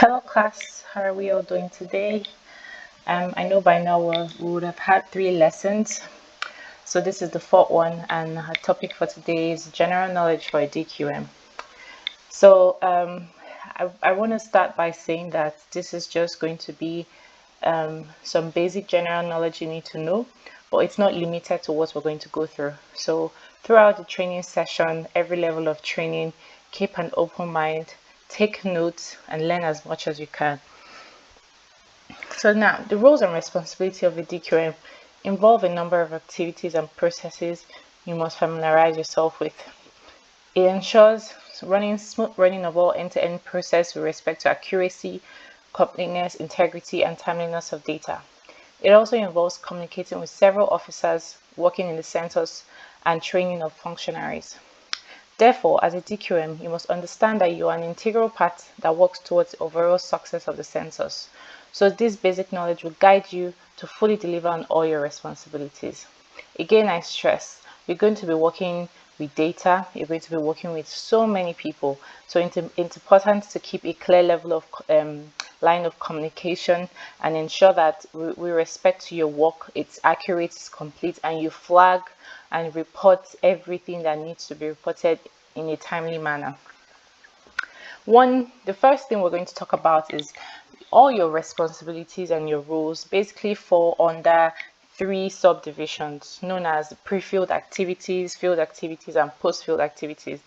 Hello class, how are we all doing today? I know by now we would have had 3 lessons, so this is the fourth one, and our topic for today is general knowledge for a DQM. So I want to start by saying that this is just going to be some basic general knowledge you need to know, but it's not limited to what we're going to go through. So throughout the training session, every level of training, keep an open mind, take notes, and learn as much as you can. So now, the roles and responsibility of a DQM involve a number of activities and processes you must familiarize yourself with. It ensures smooth running of all end-to-end process with respect to accuracy, completeness, integrity, and timeliness of data. It also involves communicating with several officers working in the census and training of functionaries. Therefore, as a DQM, you must understand that you are an integral part that works towards the overall success of the census. So this basic knowledge will guide you to fully deliver on all your responsibilities. Again, I stress, you're going to be working with data, you're going to be working with so many people. So it's important to keep a clear level of line of communication and ensure that with respect to your work, it's accurate, it's complete, and you flag and report everything that needs to be reported in a timely manner. The first thing we're going to talk about is all your responsibilities and your roles basically fall under 3 subdivisions known as pre-field activities, field activities, and post-field activities.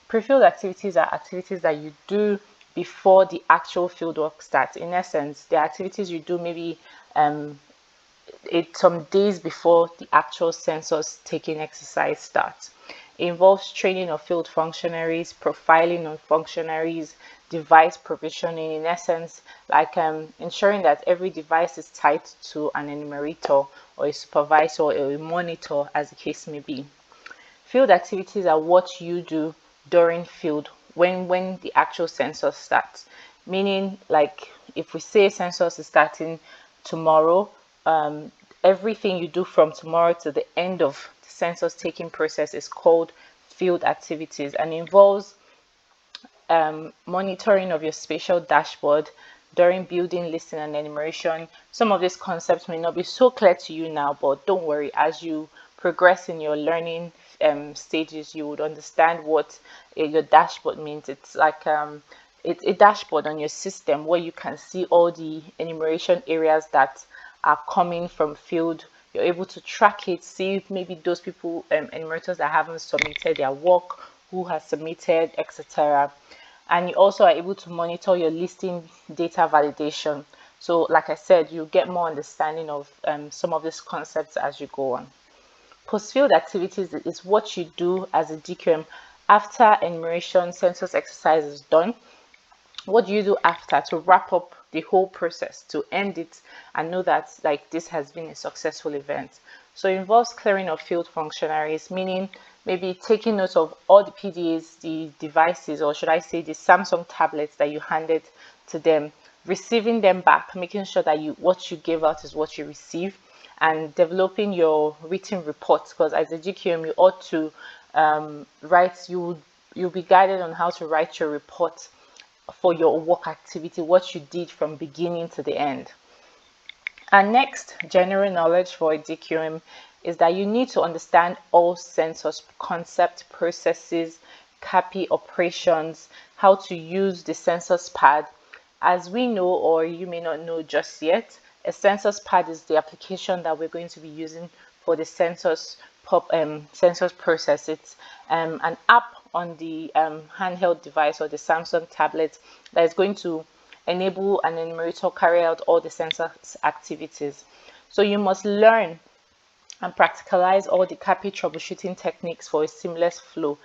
Pre-field activities are activities that you do before the actual field work starts. In essence, the activities you do maybe some days before the actual census taking exercise starts. It involves training of field functionaries, profiling of functionaries, device provisioning, in essence, like ensuring that every device is tied to an enumerator or a supervisor or a monitor, as the case may be. Field activities are what you do during field when the actual census starts. Meaning, like if we say census is starting tomorrow, everything you do from tomorrow to the end of the census taking process is called field activities and involves monitoring of your spatial dashboard during building, listing, and enumeration. Some of these concepts may not be so clear to you now, but don't worry, as you progress in your learning stages, you would understand what your dashboard means. It's like it's a dashboard on your system where you can see all the enumeration areas that are coming from field. You're able to track it, see if maybe those people, enumerators that haven't submitted their work, who has submitted, etc. And you also are able to monitor your listing data validation. So like I said, you get more understanding of some of these concepts as you go on. Post-field activities is what you do as a DQM after enumeration census exercise is done. What do you do after to wrap up the whole process, to end it and know that like this has been a successful event? So it involves clearing of field functionaries, meaning maybe taking note of all the PDAs, the devices, or should I say the Samsung tablets that you handed to them, receiving them back, making sure that what you gave out is what you receive, and developing your written reports, because as a GQM you ought to you'll be guided on how to write your report for your work activity, what you did from beginning to the end. And next, general knowledge for a DQM is that you need to understand all census concept, processes, CAPI operations, how to use the census pad. As we know, or you may not know just yet, a census pad is the application that we're going to be using for the census process. It's an app on the handheld device or the Samsung tablet that is going to enable an enumerator carry out all the census activities. So you must learn and practicalize all the CAPI troubleshooting techniques for a seamless flow.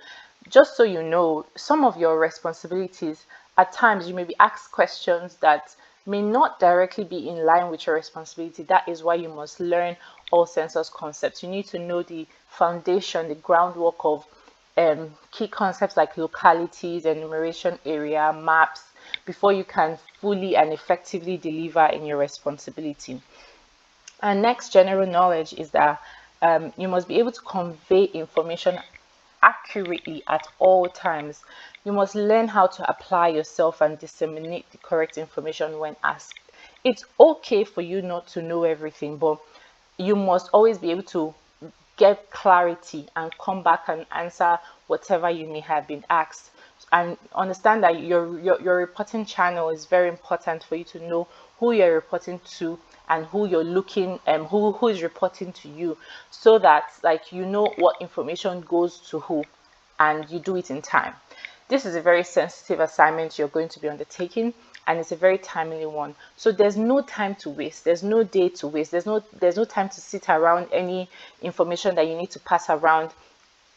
Just so you know, some of your responsibilities, at times you may be asked questions that may not directly be in line with your responsibility. That is why you must learn all census concepts. You need to know the foundation, the groundwork of key concepts like localities, enumeration area, maps, before you can fully and effectively deliver in your responsibility. And next, general knowledge is that you must be able to convey information accurately at all times. You must learn how to apply yourself and disseminate the correct information when asked. It's okay for you not to know everything, but you must always be able to get clarity and come back and answer whatever you may have been asked. And understand that your reporting channel is very important for you to know who you're reporting to and who you're looking who is reporting to you, so that like you know what information goes to who and you do it in time. This is a very sensitive assignment you're going to be undertaking, and it's a very timely one. So there's no time to waste. There's no day to waste. There's no time to sit around any information that you need to pass around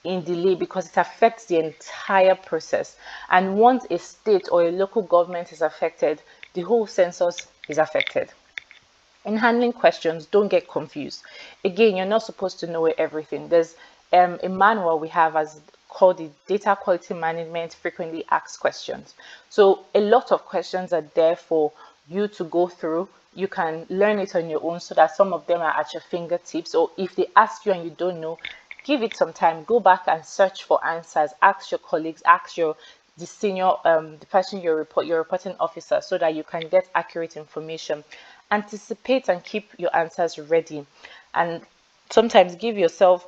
in delay, because it affects the entire process. And once a state or a local government is affected, the whole census is affected. In handling questions, don't get confused. Again, you're not supposed to know everything. There's a manual we have as called the Data Quality Management Frequently Asked Questions. So a lot of questions are there for you to go through. You can learn it on your own, so that some of them are at your fingertips. Or if they ask you and you don't know, give it some time. Go back and search for answers. Ask your colleagues. Ask the senior, the person your reporting officer, so that you can get accurate information. Anticipate and keep your answers ready, and sometimes give yourself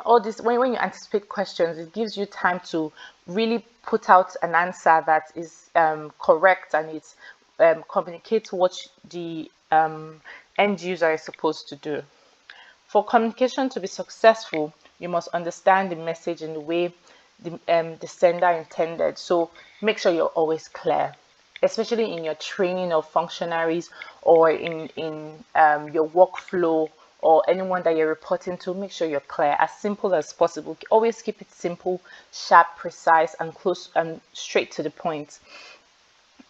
all this. When you anticipate questions, it gives you time to really put out an answer that is correct, and it communicates what the end user is supposed to do. For communication to be successful, you must understand the message in the way the sender intended. So make sure you're always clear, especially in your training of functionaries, or in your workflow, or anyone that you're reporting to. Make sure you're clear, as simple as possible. Always keep it simple, sharp, precise, and close and straight to the point.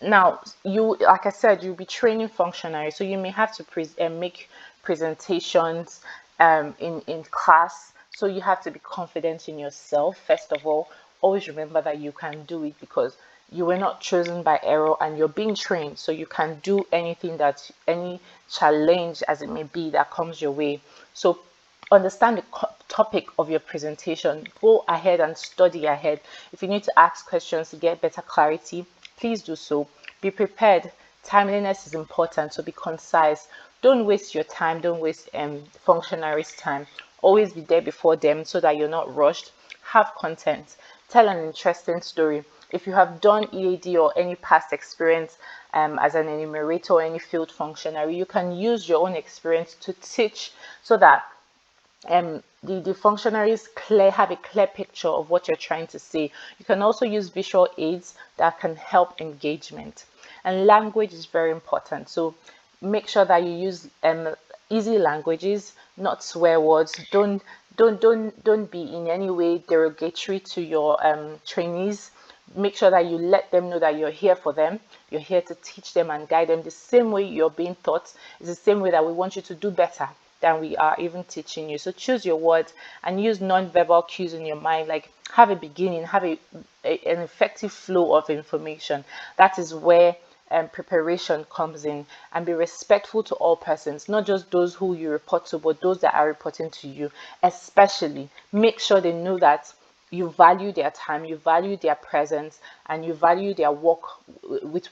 Now, like I said, you'll be training functionaries, so you may have to make presentations in class. So you have to be confident in yourself. First of all, always remember that you can do it, because you were not chosen by error, and you're being trained, so you can do anything, that any challenge as it may be that comes your way. So understand the topic of your presentation. Go ahead and study ahead. If you need to ask questions to get better clarity, please do so. Be prepared. Timeliness is important, so be concise. Don't waste your time. Don't waste functionaries' time. Always be there before them, so that you're not rushed. Have content. Tell an interesting story. If you have done EAD or any past experience as an enumerator or any field functionary, you can use your own experience to teach, so that the functionaries have a clear picture of what you're trying to say. You can also use visual aids that can help engagement. And language is very important, so make sure that you use easy languages, not swear words. Don't be in any way derogatory to your trainees. Make sure that you let them know that you're here for them. You're here to teach them and guide them the same way you're being taught. It's the same way that we want you to do better than we are even teaching you. So choose your words and use non-verbal cues in your mind, like have a beginning, have an effective flow of information. That is where preparation comes in. And be respectful to all persons, not just those who you report to, but those that are reporting to you. Especially make sure they know that you value their time, you value their presence, and you value their work with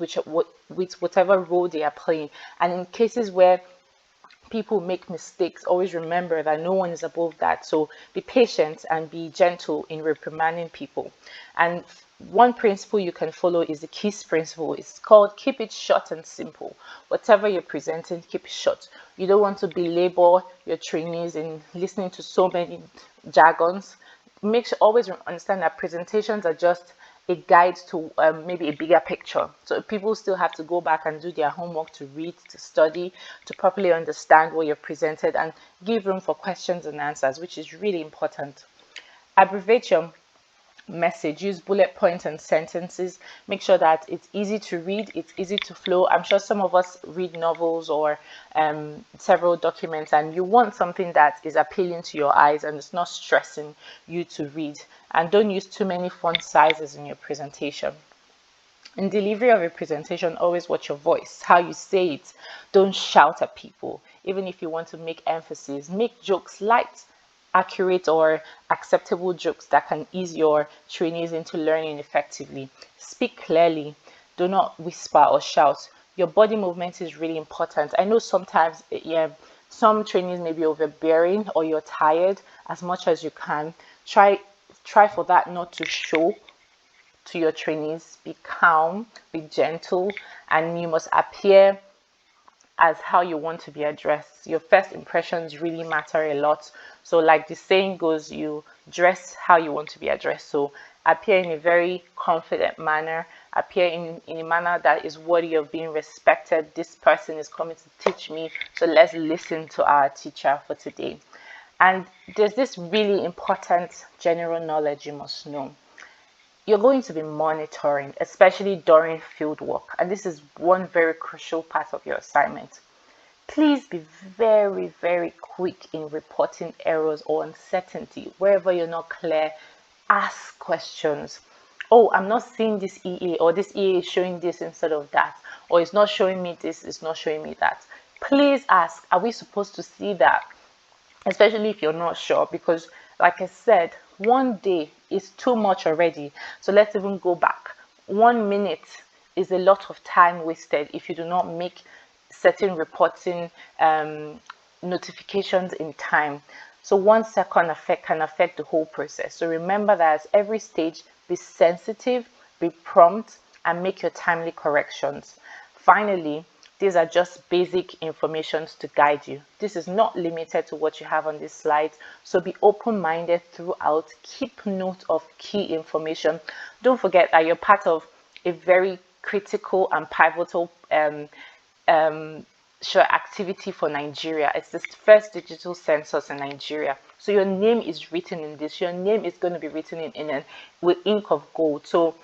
whatever role they are playing. And in cases where people make mistakes, always remember that no one is above that. So be patient and be gentle in reprimanding people. And one principle you can follow is the KISS principle. It's called keep it short and simple. Whatever you're presenting, keep it short. You don't want to belabor your trainees in listening to so many jargons. Always understand that presentations are just a guide to maybe a bigger picture. So people still have to go back and do their homework, to read, to study, to properly understand what you've presented, and give room for questions and answers, which is really important. Abbreviate your message. Use bullet points and sentences. Make sure that it's easy to read, it's easy to flow. I'm sure some of us read novels or several documents, and you want something that is appealing to your eyes and it's not stressing you to read. And don't use too many font sizes in your presentation. In delivery of a presentation, always watch your voice, how you say it. Don't shout at people. Even if you want to make emphasis, make jokes light accurate or acceptable jokes that can ease your trainees into learning effectively. Speak clearly. Do not whisper or shout. Your body movement is really important. I know sometimes, yeah, some trainees may be overbearing or you're tired. As much as you can, try for that not to show to your trainees. Be calm, be gentle, and you must appear as how you want to be addressed. Your first impressions really matter a lot. So like the saying goes, you dress how you want to be addressed. So appear in a very confident manner, appear in a manner that is worthy of being respected. This person is coming to teach me, so let's listen to our teacher for today. And there's this really important general knowledge you must know. You're going to be monitoring, especially during field work, and this is one very crucial part of your assignment. Please be very, very quick in reporting errors or uncertainty. Wherever you're not clear, ask questions. Oh, I'm not seeing this EA, or this EA is showing this instead of that, or it's not showing me this, it's not showing me that. Please ask, are we supposed to see that? Especially if you're not sure, because like I said, one day is too much already. So let's even go back. 1 minute is a lot of time wasted if you do not make certain reporting notifications in time. So 1 second can affect the whole process. So remember that at every stage, be sensitive, be prompt, and make your timely corrections. Finally, these are just basic informations to guide you. This is not limited to what you have on this slide. So be open-minded throughout. Keep note of key information. Don't forget that you're part of a very critical and pivotal activity for Nigeria. It's the first digital census in Nigeria. So your name is written in this. Your name is going to be written with ink of gold. So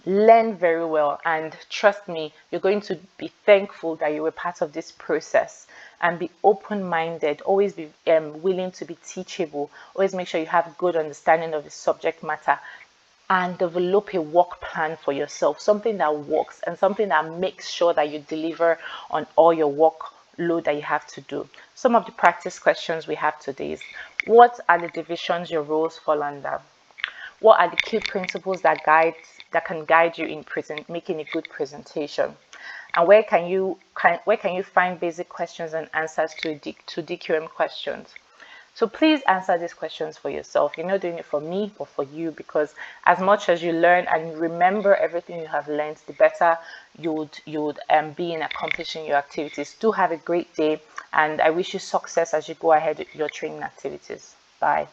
learn very well, and trust me, you're going to be thankful that you were part of this process. And be open-minded, always be willing to be teachable, always make sure you have good understanding of the subject matter, and develop a work plan for yourself, something that works and something that makes sure that you deliver on all your workload that you have to do. Some of the practice questions we have today is: what are the divisions your roles fall under? What are the key principles that can guide you in making a good presentation? And where can you find basic questions and answers to DQM questions? So please answer these questions for yourself. You're not doing it for me, but for you, because as much as you learn and remember everything you have learned, the better you would be in accomplishing your activities. Do have a great day, and I wish you success as you go ahead with your training activities. Bye.